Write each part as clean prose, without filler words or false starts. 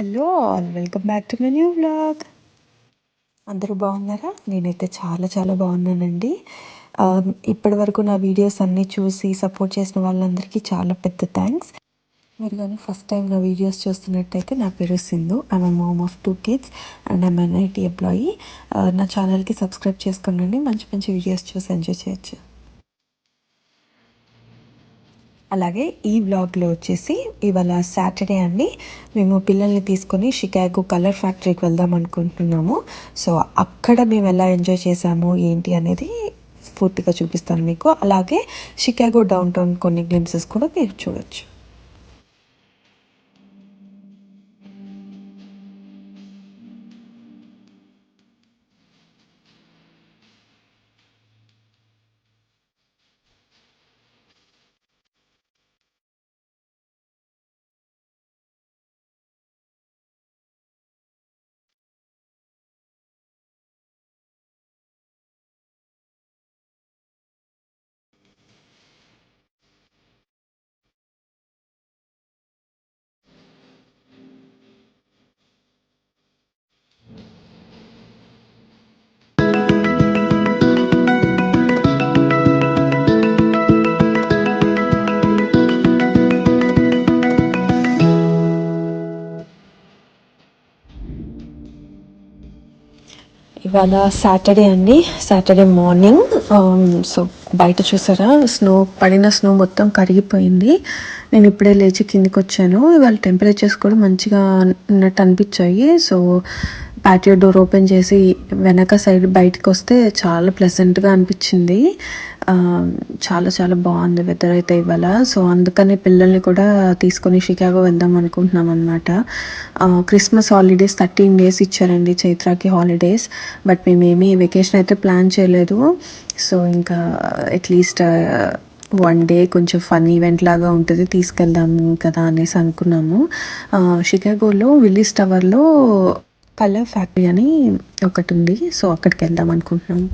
Hello all, welcome back to my new vlog. అందరూ బాగున్నారా? నేనైతే చాలా చాలా బాగున్నానండి. ఇప్పటి వరకు నా వీడియోస్ అన్నీ చూసి సపోర్ట్ చేసిన వాళ్ళందరికీ చాలా పెద్ద థ్యాంక్స్. మీరు కానీ ఫస్ట్ టైం నా వీడియోస్ చూస్తున్నట్టయితే, నా పేరు Sindhu. I'm mom of 2 kids and I'm N IT employee. నా ఛానల్కి సబ్స్క్రైబ్ చేసుకోండి, మంచి మంచి వీడియోస్ చూసి ఎంజాయ్ చేయొచ్చు. అలాగే ఈ వ్లాగ్లో వచ్చేసి ఇవాళ సాటర్డే అండి. మేము పిల్లల్ని తీసుకొని షికాగో కలర్ ఫ్యాక్టరీకి వెళ్దాం అనుకుంటున్నాము. సో అక్కడ మేము ఎలా ఎంజాయ్ చేసాము ఏంటి అనేది పూర్తిగా చూపిస్తాను మీకు. అలాగే షికాగో డౌన్ టౌన్ కొన్ని గ్లింప్సెస్ కూడా మీరు చూడొచ్చు. ఇవాళ సాటర్డే అండి, సాటర్డే మార్నింగ్. సో బయట చూసారా, పడిన స్నో మొత్తం కరిగిపోయింది. నేను ఇప్పుడే లేచి కిందికి వచ్చాను. ఇవాళ టెంపరేచర్స్ కూడా మంచిగా ఉన్నట్టు అనిపించాయి. సో ప్యాటియో డోర్ ఓపెన్ చేసి వెనక సైడ్ బయటకు వస్తే చాలా ప్లెజెంట్గా అనిపించింది. చాలా చాలా బాగుంది వెదర్ అయితే ఇవాళ. సో అందుకని పిల్లల్ని కూడా తీసుకొని షికాగో వెళ్దాం అనుకుంటున్నాం అనమాట. క్రిస్మస్ హాలిడేస్ 13 days ఇచ్చారండి చైత్రాకి హాలిడేస్. బట్ మేమేమీ వెకేషన్ అయితే ప్లాన్ చేయలేదు. సో ఇంకా అట్లీస్ట్ 1 day కొంచెం ఫన్ ఈవెంట్ లాగా ఉంటుంది, తీసుకెళ్దాము కదా అనేసి అనుకున్నాము. షికాగోలో విల్లీస్ టవర్లో కలర్ ఫ్యాక్టరీ అని ఒకటి ఉంది. సో అక్కడికి వెళ్దాం అనుకుంటున్నాము.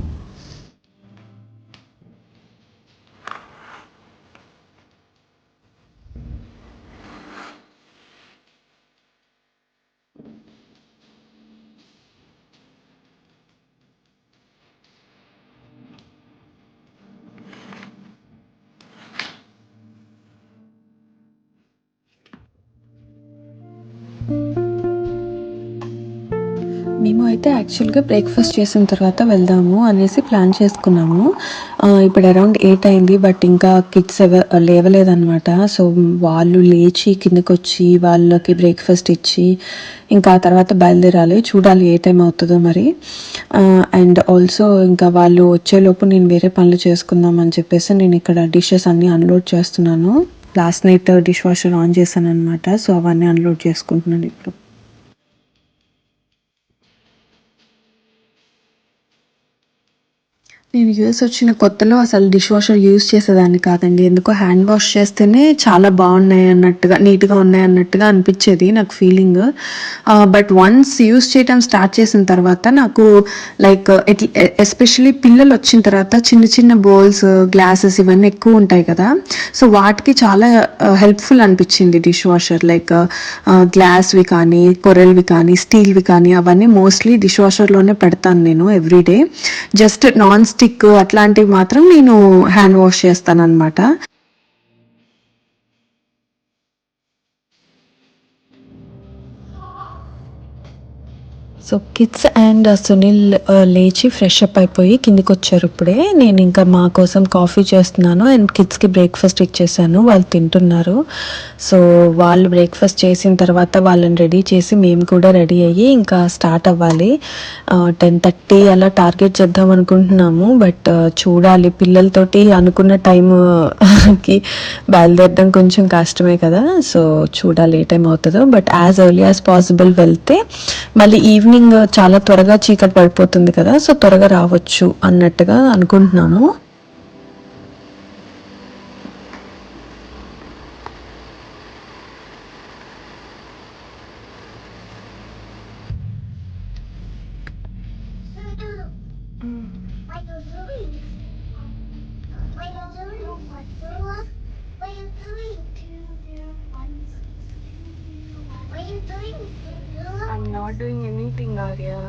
మేము అయితే యాక్చువల్గా బ్రేక్ఫాస్ట్ చేసిన తర్వాత వెళ్దాము అనేసి ప్లాన్ చేసుకున్నాము. ఇప్పుడు అరౌండ్ 8 అయింది, బట్ ఇంకా కిడ్స్ లేవలేదన్నమాట. సో వాళ్ళు లేచి కిందకి వచ్చి వాళ్ళకి బ్రేక్ఫాస్ట్ ఇచ్చి ఇంకా ఆ తర్వాత బయలుదేరాలి. చూడాలి ఏ టైం అవుతుందో మరి. అండ్ ఆల్సో ఇంకా వాళ్ళు వచ్చేలోపు నేను వేరే పనులు చేసుకుందాం అని చెప్పేసి నేను ఇక్కడ డిషెస్ అన్నీ అన్లోడ్ చేస్తున్నాను. Last night dish washer on చేశాను అనమాట. సో అవన్నీ అన్లోడ్ చేసుకుంటున్నాను ఇప్పుడు. నేను యూఎస్ వచ్చిన కొత్తలో అసలు డిష్ వాషర్ యూజ్ చేసేదాన్ని కాదండి. ఎందుకో హ్యాండ్ వాష్ చేస్తేనే చాలా బాగున్నాయి అన్నట్టుగా, నీట్గా ఉన్నాయి అన్నట్టుగా అనిపించేది నాకు ఫీలింగ్. బట్ వన్స్ యూజ్ చేయటం స్టార్ట్ చేసిన తర్వాత నాకు లైక్ ఎస్పెషలీ పిల్లలు వచ్చిన తర్వాత చిన్న చిన్న బౌల్స్, గ్లాసెస్ ఇవన్నీ ఎక్కువ ఉంటాయి కదా. సో వాటికి చాలా హెల్ప్ఫుల్ అనిపించింది డిష్ వాషర్. లైక్ గ్లాస్వి కానీ, కొరల్వి కానీ, స్టీల్వి కానీ అవన్నీ మోస్ట్లీ డిష్ వాషర్లోనే పెడతాను నేను ఎవ్రీడే. జస్ట్ నాన్ స్టిక్ అట్లాంటివి మాత్రం నేను హ్యాండ్ వాష్ చేస్తాను అనమాట. సో కిడ్స్ అండ్ సునీల్ లేచి ఫ్రెష్ అప్ అయిపోయి కిందికి వచ్చారు ఇప్పుడే. నేను ఇంకా మా కోసం కాఫీ చేస్తున్నాను అండ్ కిడ్స్కి బ్రేక్ఫాస్ట్ ఇచ్చేసాను, వాళ్ళు తింటున్నారు. సో వాళ్ళు బ్రేక్ఫాస్ట్ చేసిన తర్వాత వాళ్ళని రెడీ చేసి మేము కూడా రెడీ అయ్యి ఇంకా స్టార్ట్ అవ్వాలి. 10:30 అలా టార్గెట్ చేద్దాం అనుకుంటున్నాము. బట్ చూడాలి, పిల్లలతోటి అనుకున్న టైంకి బయలుదేరడం కొంచెం కష్టమే కదా. సో చూడాలి ఏ టైం అవుతుందో. But as early as possible వెళ్తే మళ్ళీ ఈవినింగ్ చాలా త్వరగా చీకటి పడిపోతుంది కదా. సో త్వరగా రావచ్చు అన్నట్టుగా అనుకుంటున్నాము. I'm not doing anything, Arya.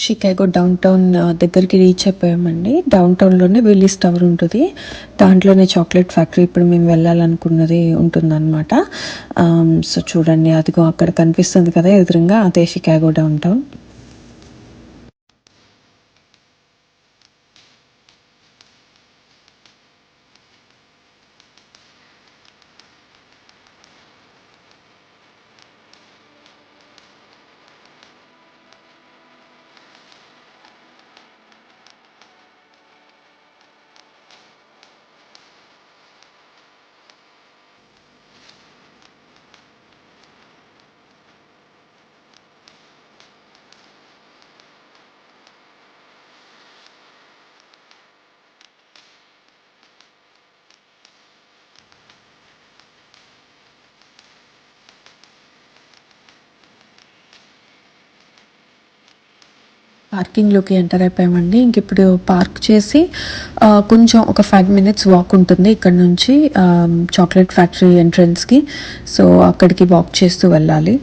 Chicago down town దగ్గరికి రీచ్ అయిపోయామండి. డౌన్ టౌన్లోనే విల్లీస్ టవర్ ఉంటుంది. దాంట్లోనే చాక్లెట్ ఫ్యాక్టరీ ఇప్పుడు మేము వెళ్ళాలనుకున్నది ఉంటుందన్నమాట. సో చూడండి, అదిగో అక్కడ కనిపిస్తుంది కదా ఎదురుగా, అదే షికాగో డౌన్ టౌన్. పార్కింగ్లోకి ఎంటర్ అయిపోయామండి. ఇంక ఇప్పుడు పార్క్ చేసి కొంచెం ఒక 5 minutes వాక్ ఉంటుంది ఇక్కడ నుంచి చాక్లెట్ ఫ్యాక్టరీ ఎంట్రన్స్కి. సో అక్కడికి వాక్ చేస్తూ వెళ్ళాలి.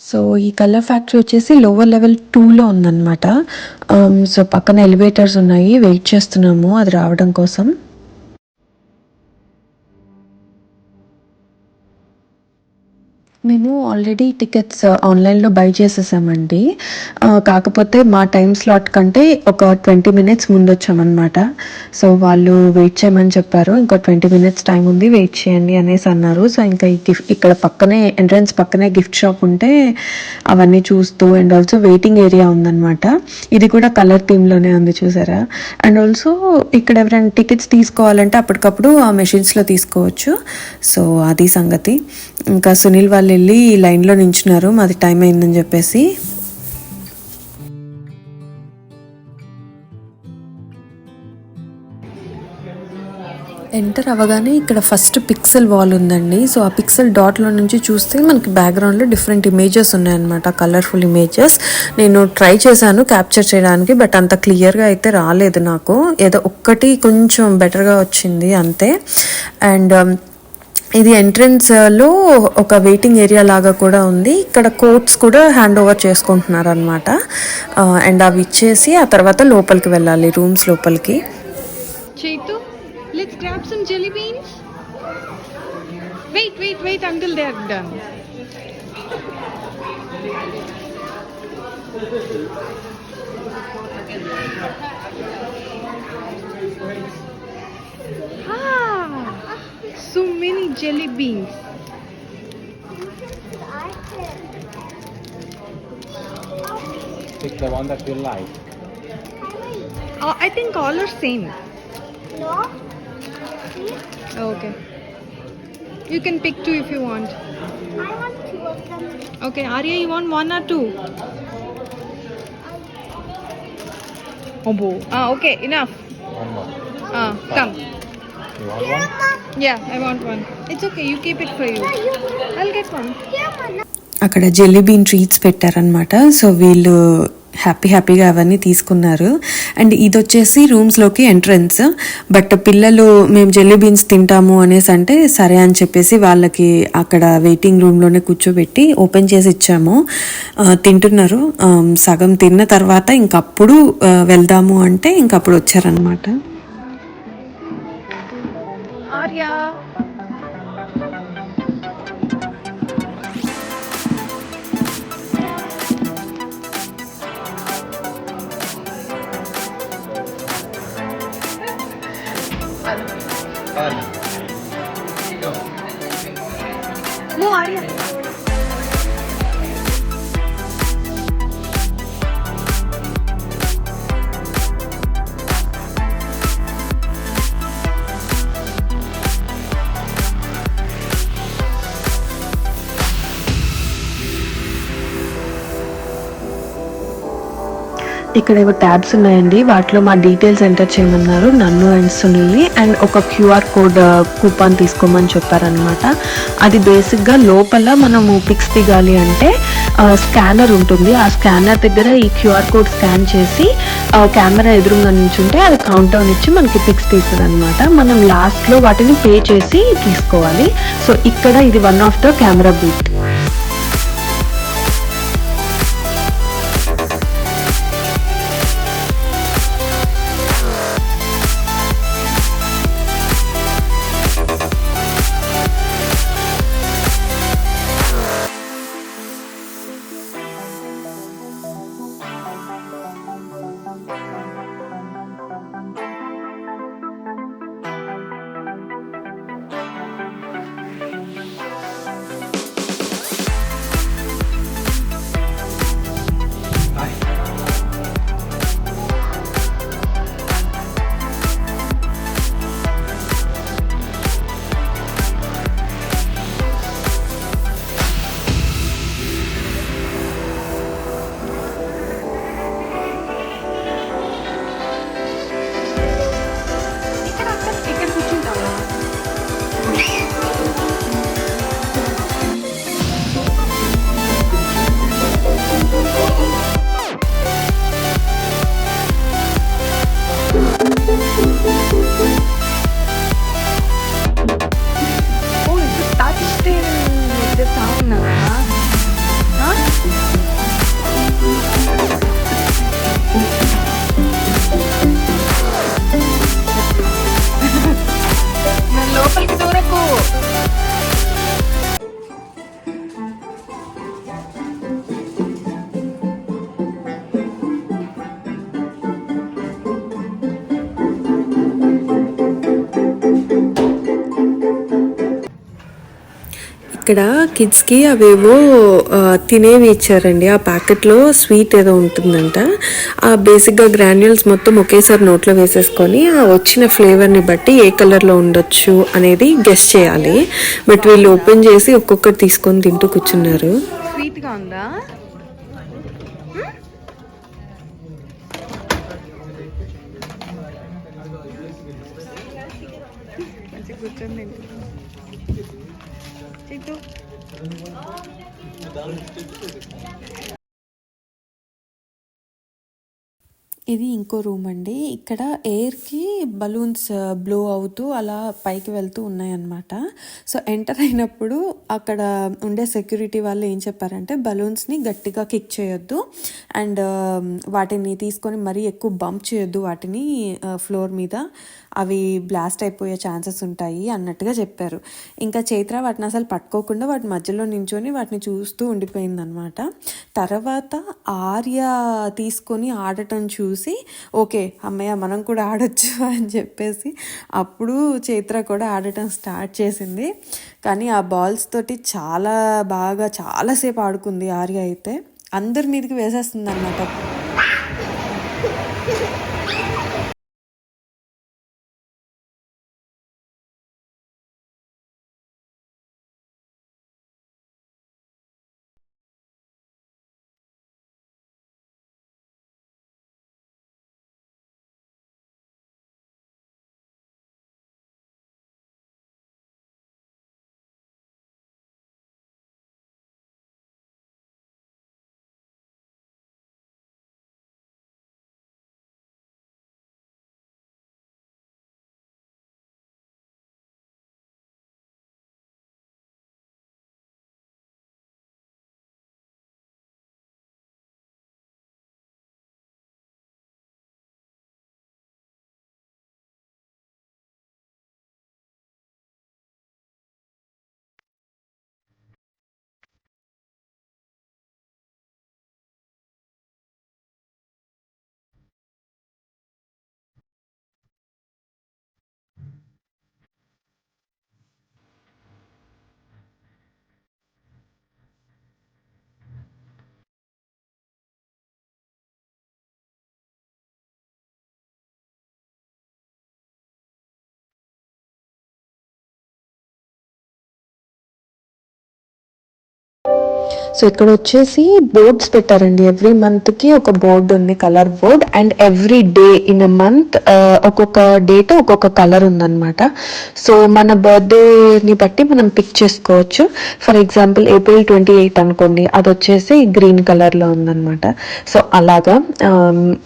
సో ఈ కలర్ ఫ్యాక్టరీ వచ్చేసి లోవర్ లెవెల్ 2లో ఉందన్నమాట. సో పక్కన ఎలివేటర్స్ ఉన్నాయి, వెయిట్ చేస్తున్నాము అది రావడం కోసం. మేము ఆల్రెడీ టికెట్స్ ఆన్లైన్లో బై చేసేసామండి. కాకపోతే మా టైం స్లాట్ కంటే ఒక 20 మినిట్స్ ముందు వచ్చామన్నమాట. సో వాళ్ళు వెయిట్ చేయమని చెప్పారు, ఇంకో 20 మినిట్స్ టైం ఉంది, వెయిట్ చేయండి అనేసి అన్నారు. సో ఇంకా ఈ ఇక్కడ పక్కనే ఎంట్రన్స్ పక్కనే గిఫ్ట్ షాప్ ఉంటే అవన్నీ చూస్తూ, అండ్ ఆల్సో వెయిటింగ్ ఏరియా ఉందన్నమాట. ఇది కూడా కలర్ థీమ్లోనే ఉంది చూసారా. అండ్ ఆల్సో ఇక్కడ ఎవరైనా టికెట్స్ తీసుకోవాలంటే అప్పటికప్పుడు ఆ మెషిన్స్లో తీసుకోవచ్చు. సో అది సంగతి. ఇంకా సునీల్ వాళ్ళు వెళ్ళి లైన్లో నించున్నారు మాది టైం అయిందని చెప్పేసి. ఎంటర్ అవ్వగానే ఇక్కడ ఫస్ట్ పిక్సెల్ వాల్ ఉందండి. సో ఆ పిక్సెల్ డాట్లో నుంచి చూస్తే మనకి బ్యాక్గ్రౌండ్లో డిఫరెంట్ ఇమేజెస్ ఉన్నాయన్నమాట, కలర్ఫుల్ ఇమేజెస్. నేను ట్రై చేశాను క్యాప్చర్ చేయడానికి, బట్ అంత క్లియర్గా అయితే రాలేదు నాకు. ఏదో ఒక్కటి కొంచెం బెటర్గా వచ్చింది అంతే. అండ్ ఇది ఎంట్రన్స్లో ఒక వెయిటింగ్ ఏరియా లాగా కూడా ఉంది. ఇక్కడ కోట్స్ కూడా హ్యాండ్ ఓవర్ చేసుకుంటున్నారు అనమాట. అండ్ అవి ఇచ్చేసి ఆ తర్వాత లోపలికి వెళ్ళాలి, రూమ్స్ లోపలికి. Chetu, let's grab some jelly beans. Wait until they are done. So many jelly beans. Pick the one that you like. I think all are same. No. Okay. You can pick two if you want. I want two of them. Okay, Arya, you want one or two? Oh, okay, enough. One more. Come. You want one? Yeah, I want one. It's okay, you keep it for you. I'll get one. అక్కడ jelly been treats పెట్టారనమాట. So వీళ్ళు హ్యాపీగా అవన్నీ తీసుకున్నారు. And ఇది వచ్చేసి రూమ్స్లోకి entrance. But పిల్లలు మేము జెల్లీ బీన్స్ తింటాము అనేసి అంటే సరే అని చెప్పేసి వాళ్ళకి అక్కడ వెయిటింగ్ రూమ్లోనే కూర్చోబెట్టి ఓపెన్ చేసి ఇచ్చాము. తింటున్నారు. సగం తిన్న తర్వాత ఇంకప్పుడు వెళ్దాము అంటే ఇంకప్పుడు వచ్చారనమాట. Arya. No, Arya. ఇక్కడ ఏవో ట్యాబ్స్ ఉన్నాయండి, వాటిలో మా డీటెయిల్స్ ఎంటర్ చేయమన్నారు నన్ను అండ్ సునీల్ని. అండ్ ఒక క్యూఆర్ కోడ్ కూపన్ తీసుకోమని చెప్పారనమాట. అది బేసిక్గా లోపల మనము పిక్స్ దిగాలి అంటే స్కానర్ ఉంటుంది. ఆ స్కానర్ దగ్గర ఈ క్యూఆర్ కోడ్ స్కాన్ చేసి కెమెరా ఎదురుగా నుంచుంటే అది కౌంట్ డౌన్ ఇచ్చి మనకి పిక్స్ తీస్తుంది అనమాట. మనం లాస్ట్లో వాటిని పే చేసి తీసుకోవాలి. సో ఇక్కడ ఇది one of the camera booth. ఇక్కడ కిడ్స్కి అవేవో తినేవి ఇచ్చారండి. ఆ ప్యాకెట్లో స్వీట్ ఏదో ఉంటుందంట. ఆ బేసిక్గా గ్రాన్యూల్స్ మొత్తం ఒకేసారి నోట్లో వేసేసుకొని ఆ వచ్చిన ఫ్లేవర్ని బట్టి ఏ కలర్లో ఉండొచ్చు అనేది గెస్ చేయాలి. బట్ వీళ్ళు ఓపెన్ చేసి ఒక్కొక్కటి తీసుకొని తింటూ కూర్చున్నారు. స్వీట్గా ఉందా? మంచిగా కూర్చొని చిట్టు. ఇది ఇంకో రూమ్ అండి. ఇక్కడ ఎయిర్కి బలూన్స్ బ్లో అవుతూ అలా పైకి వెళ్తూ ఉన్నాయన్నమాట. సో ఎంటర్ అయినప్పుడు అక్కడ ఉండే సెక్యూరిటీ వాళ్ళు ఏం చెప్పారంటే బలూన్స్ని గట్టిగా కిక్ చేయొద్దు అండ్ వాటిని తీసుకొని మరీ ఎక్కువ బంప్ చేయొద్దు వాటిని ఫ్లోర్ మీద, అవి బ్లాస్ట్ అయిపోయే ఛాన్సెస్ ఉంటాయి అన్నట్టుగా చెప్పారు. ఇంకా చైత్ర వాటిని అసలు పట్టుకోకుండా వాటి మధ్యలో నించొని వాటిని చూస్తూ ఉండిపోయిందనమాట. తర్వాత ఆర్య తీసుకొని ఆడటం చూసి ఓకే అమ్మయ్య మనం కూడా ఆడొచ్చు అని చెప్పేసి అప్పుడు చైత్ర కూడా ఆడటం స్టార్ట్ చేసింది. కానీ ఆ బాల్స్ తోటి చాలాసేపు ఆడుకుంది ఆర్య అయితే. అందరి మీదకి వేసేస్తుంది అన్నమాట. సో ఇక్కడ వచ్చేసి బోర్డ్స్ పెట్టారండి. ఎవ్రీ మంత్కి ఒక బోర్డు ఉంది, colour board. And every day in a month ఒక్కొక్క డేట్ ఒక్కొక్క కలర్ ఉందన్నమాట. సో మన బర్త్డేని బట్టి మనం పిక్ చేసుకోవచ్చు. ఫర్ ఎగ్జాంపుల్ April 28 అనుకోండి, అది వచ్చేసి గ్రీన్ కలర్లో ఉందన్నమాట. సో అలాగా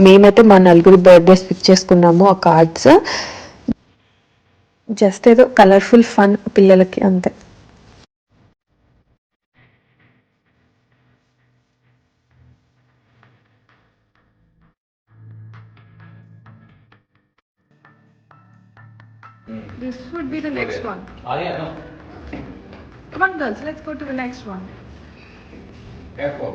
మేమైతే మా నలుగురు బర్త్డేస్ పిక్ చేసుకున్నాము ఆ కార్డ్స్. జస్ట్ ఏదో కలర్ఫుల్ ఫన్ పిల్లలకి అంతే. This would be the next one. Oh yeah, no. Come on, girls, let's go to the next one. Careful.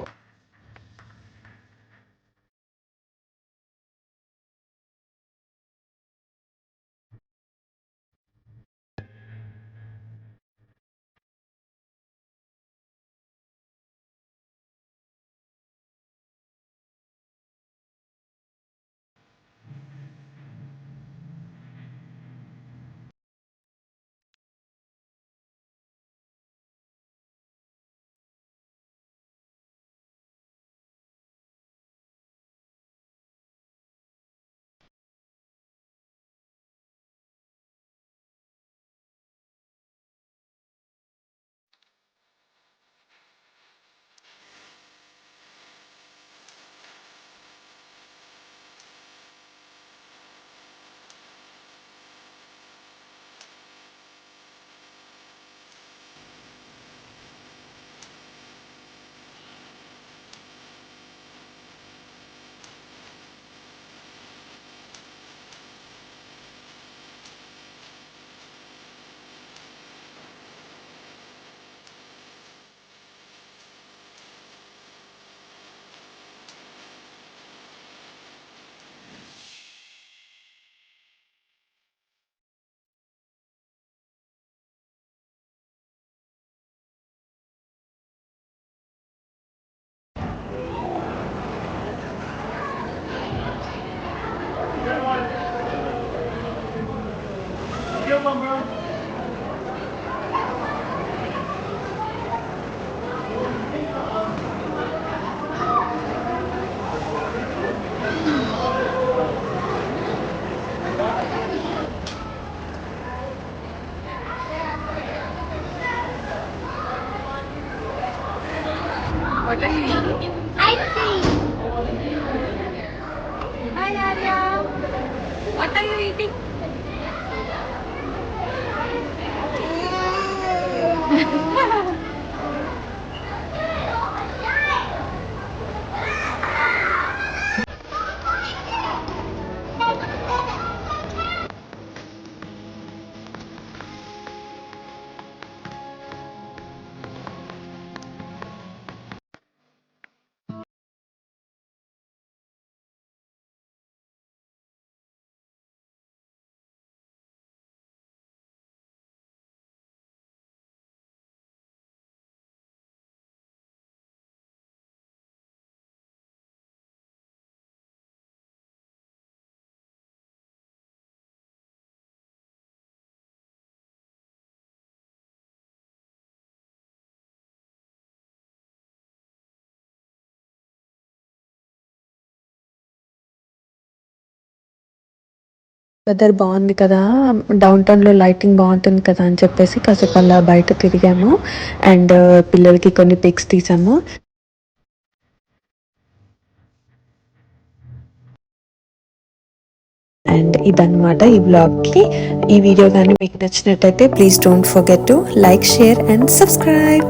What are you eating? I see. Hi, Arya. What are you eating? Weather బాగుంది కదా, down టౌన్లో lighting బాగుంటుంది కదా అని చెప్పేసి కాసేపు అలా బయట తిరిగాము అండ్ పిల్లలకి కొన్ని పిక్స్ తీసాము. అండ్ ఇదన్నమాట ఈ బ్లాగ్కి. ఈ వీడియో కానీ మీకు నచ్చినట్టయితే please don't forget to like, share and subscribe.